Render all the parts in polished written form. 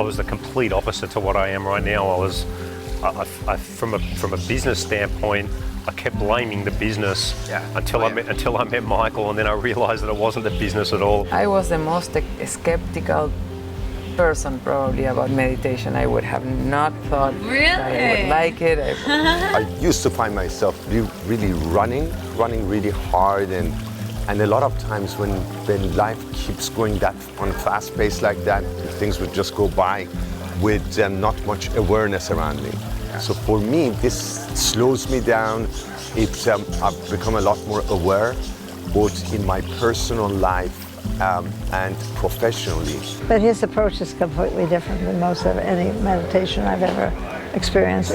was the complete opposite to what I am right now. From a business standpoint, I kept blaming the business until I met Michael, and then I realized that it wasn't the business at all. I was the most skeptical person probably about meditation. I would have not thought that I would like it. I used to find myself really running really hard, and a lot of times when life keeps going that on a fast pace like that, things would just go by with not much awareness around me. So for me, this slows me down. I've become a lot more aware, both in my personal life and professionally. But his approach is completely different than most of any meditation I've ever experienced.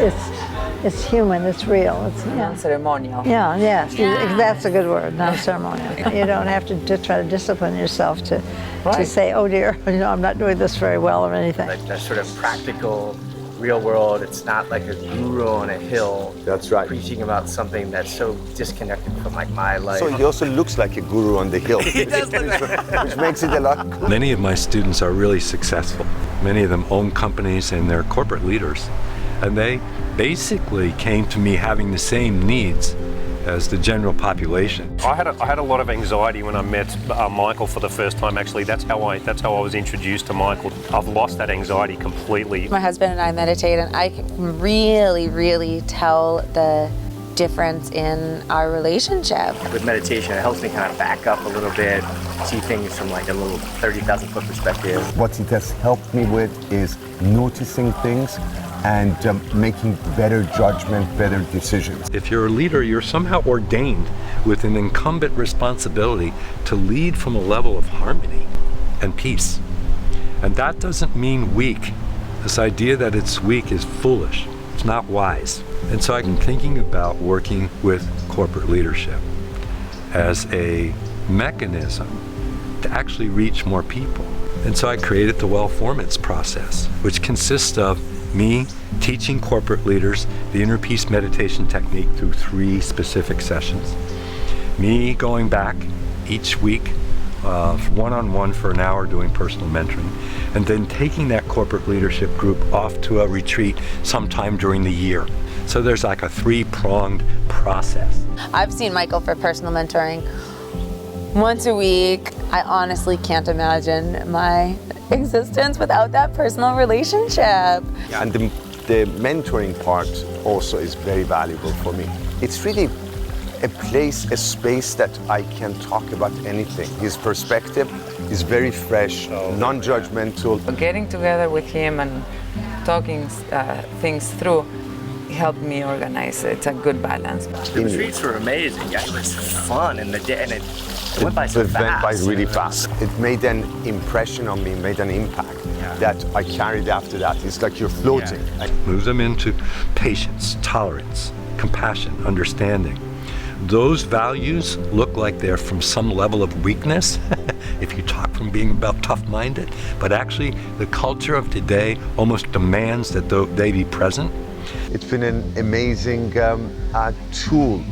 It's human, it's real. It's non-ceremonial. Yes, that's a good word, non-ceremonial. You don't have to try to discipline yourself to say, oh dear, I'm not doing this very well or anything. Like that sort of practical, real world. It's not like a guru on a hill. That's right. Preaching about something that's so disconnected from like my life. So he also looks like a guru on the hill. He does look like which makes it a lot cooler. Many of my students are really successful. Many of them own companies and they're corporate leaders. And they basically came to me having the same needs as the general population. I had a lot of anxiety when I met Michael for the first time. Actually, that's how I was introduced to Michael. I've lost that anxiety completely. My husband and I meditate, and I can really tell the difference in our relationship. With meditation, it helps me kind of back up a little bit, see things from like a little 30,000 foot perspective. What it has helped me with is noticing things and making better judgment, better decisions. If you're a leader, you're somehow ordained with an incumbent responsibility to lead from a level of harmony and peace. And that doesn't mean weak. This idea that it's weak is foolish. It's not wise. And so I'm thinking about working with corporate leadership as a mechanism to actually reach more people. And so I created the Well-Formance Process, which consists of me teaching corporate leaders the Inner Peace Meditation Technique through 3 specific sessions. Me going back each week, one-on-one for an hour doing personal mentoring, and then taking that corporate leadership group off to a retreat sometime during the year. So there's like a 3-pronged process. I've seen Michael for personal mentoring once a week. I honestly can't imagine my existence without that personal relationship. And the mentoring part also is very valuable for me. It's really a place, a space that I can talk about anything. His perspective is very fresh, non-judgmental. Getting together with him and talking things through helped me organize it. It's a good balance. The retreats were amazing. Yeah, it was fun, and it went by so fast. It went by really fast. It made an impression on me, made an impact that I carried after that. It's like you're floating. Move them into patience, tolerance, compassion, understanding. Those values look like they're from some level of weakness, if you talk from being about tough-minded, but actually the culture of today almost demands that they be present. It's been an amazing tool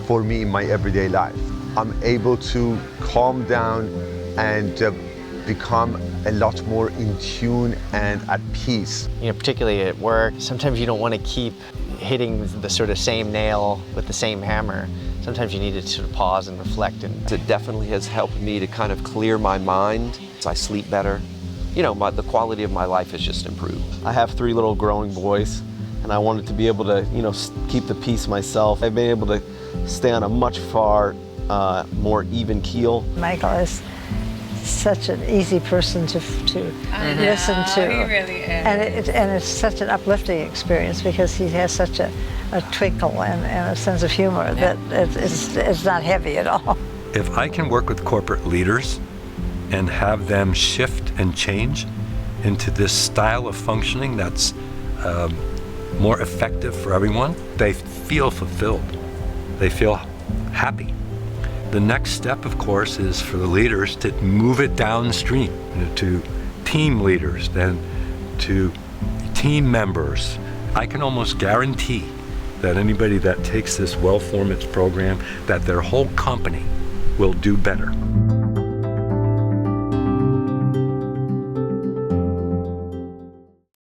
for me in my everyday life. I'm able to calm down and become a lot more in tune and at peace. Particularly at work, sometimes you don't want to keep hitting the sort of same nail with the same hammer. Sometimes you need to sort of pause and reflect. And it definitely has helped me to kind of clear my mind. I sleep better. The quality of my life has just improved. I have 3 little growing boys, and I wanted to be able to, keep the peace myself. I've been able to stay on a much more even keel. Michael is such an easy person to listen to. He really is. And it's such an uplifting experience because he has such a twinkle and a sense of humor that it's not heavy at all. If I can work with corporate leaders and have them shift and change into this style of functioning that's more effective for everyone, they feel fulfilled. They feel happy. The next step, of course, is for the leaders to move it downstream to team leaders, then to team members. I can almost guarantee that anybody that takes this Well-Formance program, that their whole company will do better.